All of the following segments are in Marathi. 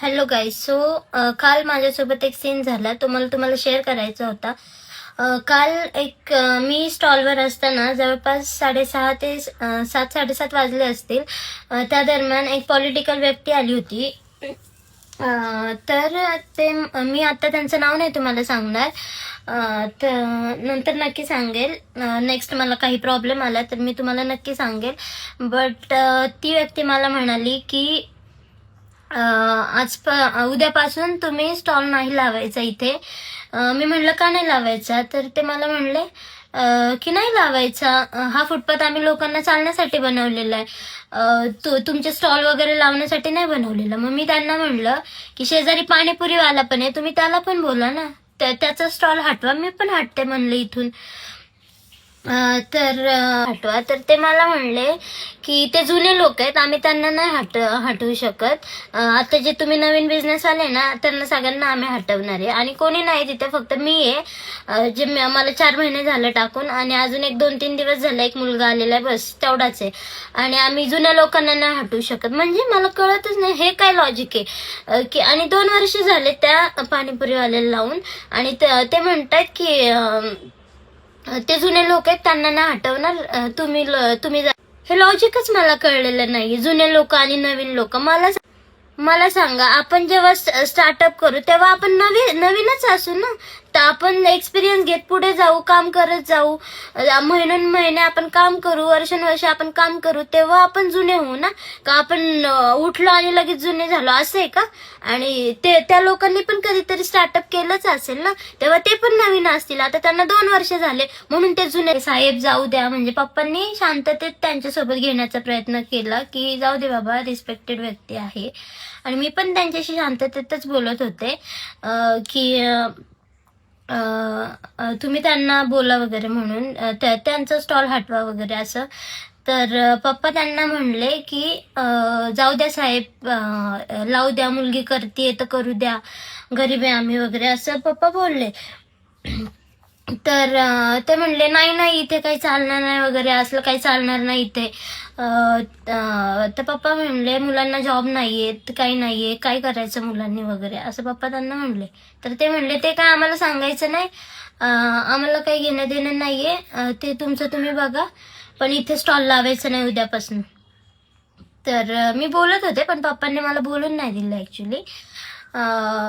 Hello guys. काल माझ्यासोबत एक सीन झाला, तो मला तुम्हाला शेअर करायचा होता. काल मी स्टॉलवर असताना जवळपास 6:30 ते 7-7:30 वाजले असतील. त्या दरम्यान एक पॉलिटिकल व्यक्ती आली होती. तर मी आता त्यांचं नाव नाही तुम्हाला सांगणार. तर नंतर नक्की सांगेल. नेक्स्ट मला काही प्रॉब्लेम आला तर मी तुम्हाला नक्की सांगेल. बट ती व्यक्ती मला म्हणाली की उद्यापासून तुम्ही स्टॉल नाही लावायचा इथे. मी म्हणलं का नाही लावायचा, तर ते मला म्हणले की नाही लावायचा, हा फुटपाथ आम्ही लोकांना चालण्यासाठी बनवलेला आहे, तुमचे स्टॉल वगैरे लावण्यासाठी नाही बनवलेला. मग मी त्यांना म्हणलं की शेजारी पाणीपुरीवाला पण आहे, तुम्ही त्याला पण बोला ना, त्याचा स्टॉल हटवा, मी पण हटते म्हणले इथून. हटवा. तर ते मला म्हणले की ते जुने लोक आहेत, आम्ही त्यांना नाही हटवू शकत. आता जे तुम्ही नवीन बिझनेस आले ना, त्यांना सगळ्यांना आम्ही हटवणार आहे. आणि कोणी नाही तिथे, फक्त मी आहे, जे मला 4 महिने झाले टाकून, आणि अजून 1-2-3 दिवस झाले एक मुलगा आलेला आहे, बस तेवढाच आहे. आणि आम्ही जुन्या लोकांना नाही हटवू शकत. म्हणजे मला कळतच नाही हे काय लॉजिक आहे की. आणि 2 वर्ष झाले त्या पाणीपुरीवाल्याला लावून, आणि ते म्हणतात की ते जुने लोक आहेत, त्यांना नाही हटवणार, तुम्ही हे लॉजिकच मला कळलेलं नाही. जुने लोक आणि नवीन लोक, मला सांगा, आपण जेव्हा स्टार्टअप करू तेव्हा आपण नवीनच असू ना, तर आपण एक्सपिरियन्स घेत पुढे जाऊ, काम करत जाऊ, महिने आपण काम करू, वर्षानुवर्ष आपण काम करू, तेव्हा आपण जुने होऊ ना. का आपण उठलो आणि लगेच जुने झालो असं आहे का? आणि त्या लोकांनी पण कधीतरी स्टार्टअप केलंच असेल ना, तेव्हा ते पण नवीन असतील. आता त्यांना 2 वर्ष झाले म्हणून ते जुने. साहेब जाऊ द्या, म्हणजे पप्पांनी शांततेत त्यांच्यासोबत घेण्याचा प्रयत्न केला की जाऊ दे बाबा, रिस्पेक्टेड व्यक्ती आहे. आणि मी पण त्यांच्याशी शांततेतच बोलत होते की तुम्ही त्यांना बोला वगैरे म्हणून, त्यांचा स्टॉल हटवा वगैरे असं. तर पप्पा त्यांना म्हणले की जाऊ द्या साहेब, लावू द्या, मुलगी करते तर करू द्या, गरीब आहे आम्ही वगैरे असं पप्पा बोलले. तर ते म्हणले नाही इथे काही चालणार नाही वगैरे, असलं काही चालणार नाही इथे. तर पप्पा म्हणले मुलांना जॉब नाहीये, काही नाहीये, काय करायचं मुलांनी वगैरे असं पप्पा त्यांना म्हणले. तर ते म्हणले ते काय आम्हाला सांगायचं नाही, आम्हाला काही घेणं देणं नाहीये, ते तुमचं तुम्ही बघा, पण इथे स्टॉल लावायचं नाही उद्यापासून. तर मी बोलत होते पण पप्पांनी मला बोलून नाही दिलं ऍक्च्युली.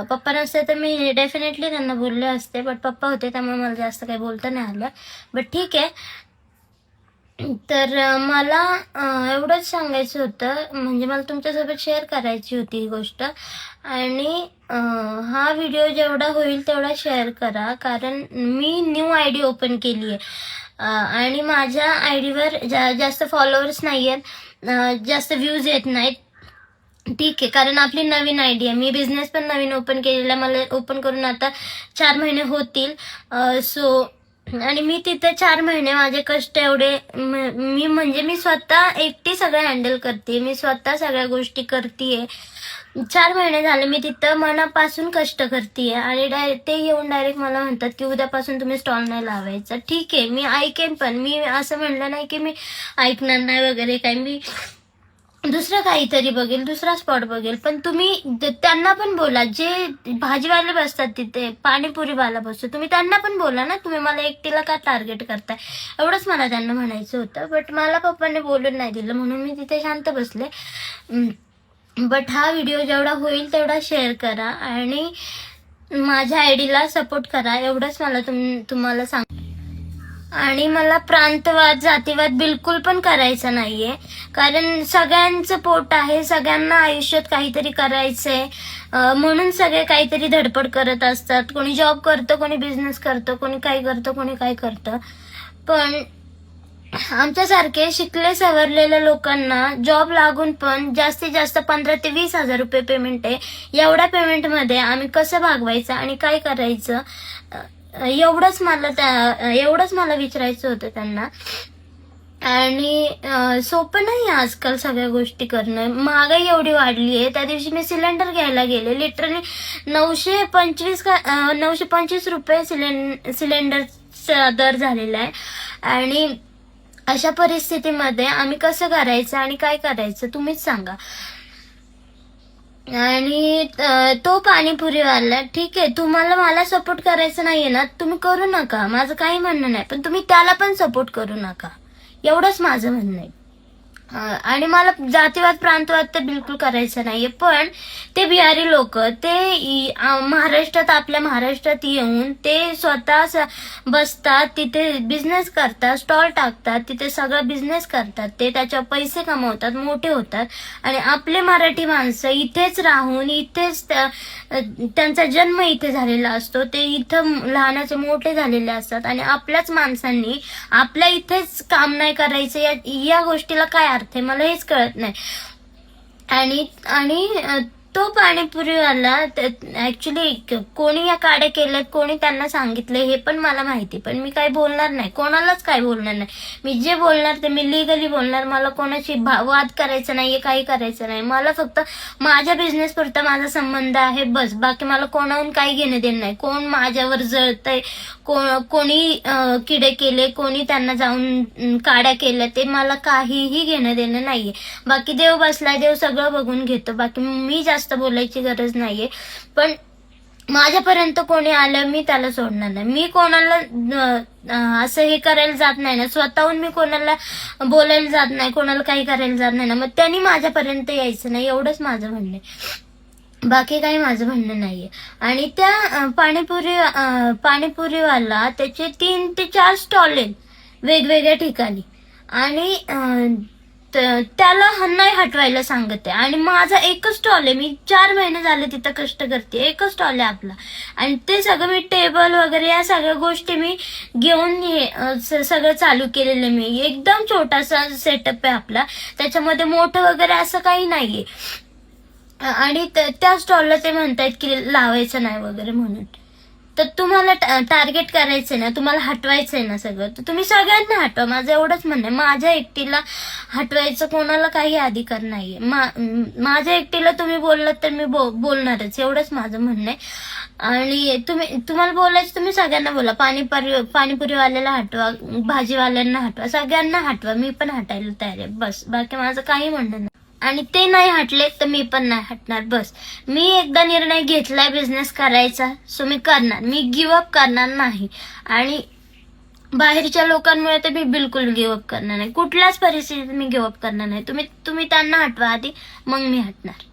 पप्पा नसते तर मी डेफिनेटली त्यांना बोलले असते, बट पप्पा होते त्यामुळे मला जास्त काही बोलता नाही आलं. बट ठीक आहे. तर मला एवढंच सांगायचं होतं, म्हणजे मला तुमच्यासोबत शेअर करायची होती ही गोष्ट. आणि हा व्हिडिओ जेवढा होईल तेवढा शेअर करा, कारण मी न्यू आयडी ओपन केली आहे आणि माझ्या आयडीवर जास्त फॉलोअर्स नाही आहेत, जास्त व्ह्यूज येत नाहीत. ठीक आहे, कारण आपली नवीन आयडी आहे, मी बिझनेस पण नवीन ओपन केलेला, मला ओपन करून आता 4 महिने होतील. सो आणि मी तिथे 4 महिने माझे कष्ट एवढे, मी स्वतः एकटी सगळं हँडल करते, मी स्वतः सगळ्या गोष्टी करतेय. 4 महिने झाले मी तिथं मनापासून कष्ट करतेय, आणि ते येऊन डायरेक्ट मला म्हणतात की उद्यापासून तुम्ही स्टॉल नाही लावायचा. ठीक आहे, मी ऐकेन, पण मी असं म्हणलं नाही की मी ऐकणार नाही वगैरे काय, मी दुसरं काहीतरी बघेल, दुसरा स्पॉट बघेल. पण तुम्ही त्यांना पण बोला, जे भाजीवाले बसतात तिथे, पाणीपुरीवाला बसतो, तुम्ही त्यांना पण बोला ना, तुम्ही मला एकटीला का टार्गेट करताय, एवढंच मला त्यांना म्हणायचं होतं. बट मला पप्पांनी बोलून नाही दिलं म्हणून मी तिथे शांत बसले. बट हा व्हिडिओ जेवढा होईल तेवढा शेअर करा आणि माझ्या आयडीला सपोर्ट करा, एवढंच मला तुम्हाला सांग. आणि मला प्रांतवाद, जातीवाद बिलकुल पण करायचा नाहीये, कारण सगळ्यांचं पोट आहे, सगळ्यांना आयुष्यात काहीतरी करायचंय, म्हणून सगळे काहीतरी धडपड करत असतात. कोणी जॉब करतं, कोणी बिझनेस करतं, कोणी काय करतं, कोणी काय करतं. पण आमच्यासारखे शिकले सवरलेल्या लोकांना जॉब लागून पण जास्तीत जास्त 15 ते 20 हजार रुपये पेमेंट आहे. एवढ्या पेमेंटमध्ये आम्ही कसं भागवायचं आणि काय करायचं, एवढंच मला विचारायचं होतं त्यांना. आणि सोपं नाही आजकाल सगळ्या गोष्टी करणं, महागाई एवढी वाढली आहे. त्या दिवशी मी सिलेंडर घ्यायला गेले, लिटरली 925 रुपये सिलेंडरचा दर झालेला आहे. आणि अशा परिस्थितीमध्ये आम्ही कसं करायचं आणि काय करायचं तुम्हीच सांगा. आणि तो पाणीपुरीवाला, ठीक आहे, तुम्हाला मला सपोर्ट करायचं नाहीये ना, तुम्ही करू नका, माझं काही म्हणणं नाही, पण तुम्ही त्याला पण सपोर्ट करू नका, एवढंच माझं म्हणणं आहे. आणि मला जातीवाद प्रांतवाद तर बिलकुल करायचं नाहीये, पण ते बिहारी लोक ते महाराष्ट्रात, आपल्या महाराष्ट्रात येऊन ते स्वतः बसतात, तिथे बिझनेस करतात, स्टॉल टाकतात, तिथे सगळा बिझनेस करतात, ते त्याच्यावर पैसे कमवतात, मोठे होतात. आणि आपले मराठी माणसं इथेच राहून, इथेच त्यांचा जन्म इथे झालेला असतो, ते इथं लहानाचे मोठे झालेले असतात, आणि आपल्याच माणसांनी आपल्या इथेच काम नाही करायचं, या गोष्टीला काय अर्थ आहे, मला हेच कळत नाही. आणि तो पाणीपुरीवाला ऍक्च्युली कोणी या काड्या केल्यात, कोणी त्यांना सांगितलं हे पण मला माहिती, पण मी काही बोलणार नाही, कोणालाच काही बोलणार नाही. मी जे बोलणार ते मी लिगली बोलणार, मला कोणाशी वाद करायचा नाहीये, काही करायचं नाही. मला फक्त माझ्या बिझनेस पुरता माझा संबंध आहे, बस. बाकी मला कोणाहून काही घेणं देणं नाही. कोण माझ्यावर जळतंय, कोणी किडे केले, कोणी त्यांना जाऊन काड्या केल्या, ते मला काहीही घेणं देणं नाहीये. बाकी देव बसलाय, देव सगळं बघून घेतो. बाकी मी जास्त बोलायची गरज नाहीये. पण माझ्यापर्यंत कोणी आलं मी त्याला सोडणार नाही. मी कोणाला असं हे करायला जात नाही ना, स्वतःहून मी कोणाला बोलायला जात नाही, कोणाला काही करायला जात नाही ना, मग त्यांनी माझ्यापर्यंत यायचं नाही, एवढंच माझं म्हणणं आहे. बाकी काही माझं म्हणणं नाहीये. आणि त्या पाणीपुरीवाला त्याचे 3 ते 4 स्टॉल आहेत वेगवेगळ्या ठिकाणी, आणि त्याला नाही हटवायला सांगत आहे. आणि माझा एकच स्टॉल आहे, मी 4 महिने झाले तिथं कष्ट करते, एकच स्टॉल आहे आपला. आणि ते सगळं मी टेबल वगैरे या सगळ्या गोष्टी मी घेऊन सगळं चालू केलेलं. मी एकदम छोटासा सेटअप आहे आपला, त्याच्यामध्ये मोठं वगैरे असं काही नाहीये. आणि त्या स्टॉलला ते म्हणतायत की लावायचं नाही वगैरे म्हणून. तर तुम्हाला टार्गेट करायचंय ना, तुम्हाला हटवायचंय ना सगळं, तर तुम्ही सगळ्यांना हटवा, माझं एवढंच म्हणणं आहे. माझ्या एकटीला हटवायचं कोणाला काही अधिकार नाहीये. माझ्या एकटीला तुम्ही बोललात तर मी बोलणारच, एवढंच माझं म्हणणं आहे. आणि तुम्हाला बोलायचं तुम्ही सगळ्यांना बोला, पाणीपुरीवाल्याला हटवा, भाजीवाल्यांना हटवा, सगळ्यांना हटवा, मी पण हटायला तयार आहे, बस. बाकी माझं काही म्हणणं नाही. आणि ते नाही हटले तर मी पण नाही हटणार, बस. मी एकदा निर्णय घेतलाय बिझनेस करायचा, सो मी करणार, मी गिव्हअप करणार नाही. आणि बाहेरच्या लोकांमुळे तर मी बिलकुल गिव्हअप करणार नाही, कुठल्याच परिस्थितीत मी गिव्हअप करणार नाही. तुम्ही त्यांना हटवा आधी, मग मी हटणार.